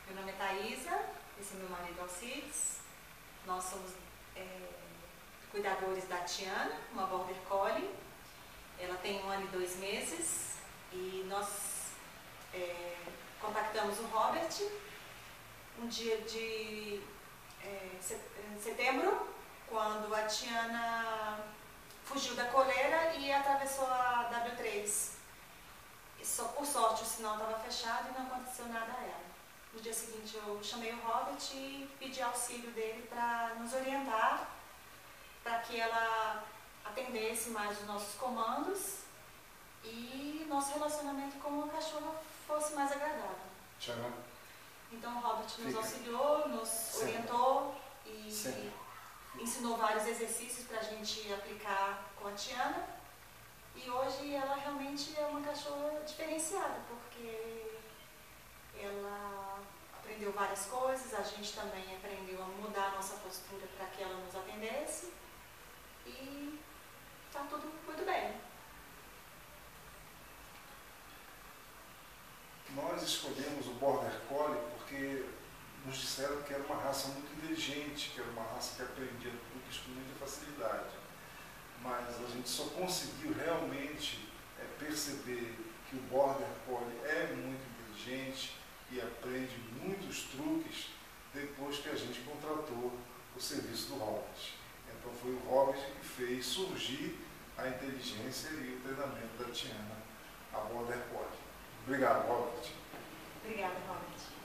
Meu nome é Thaisa, esse é meu marido Alcides. Nós somos cuidadores da Tiana, uma Border Collie. Ela tem 1 ano e 2 meses e nós contactamos o Robert um dia de setembro, quando a Tiana fugiu da coleira e atravessou a W3. Só por sorte o sinal estava fechado e não aconteceu nada a ela. No dia seguinte eu chamei o Robert e pedi auxílio dele para nos orientar, para que ela atendesse mais os nossos comandos e nosso relacionamento com a cachorra fosse mais agradável. Tiana. Então o Robert nos auxiliou, nos orientou e ensinou vários exercícios para a gente aplicar com a Tiana. E hoje ela realmente é uma cachorra diferenciada, porque ela aprendeu várias coisas, a gente também aprendeu a mudar a nossa postura para que ela nos atendesse. E está tudo muito bem. Nós escolhemos o Border Collie porque nos disseram que era uma raça muito inteligente, que era uma raça que aprendia truques com muita facilidade. Mas a gente só conseguiu realmente perceber que o Border Collie é muito inteligente e aprende muitos truques depois que a gente contratou o serviço do Robert. Então foi o Robert que fez surgir a inteligência e o treinamento da Tiana, a Border Collie. Obrigado, Robert. Obrigada, Robert.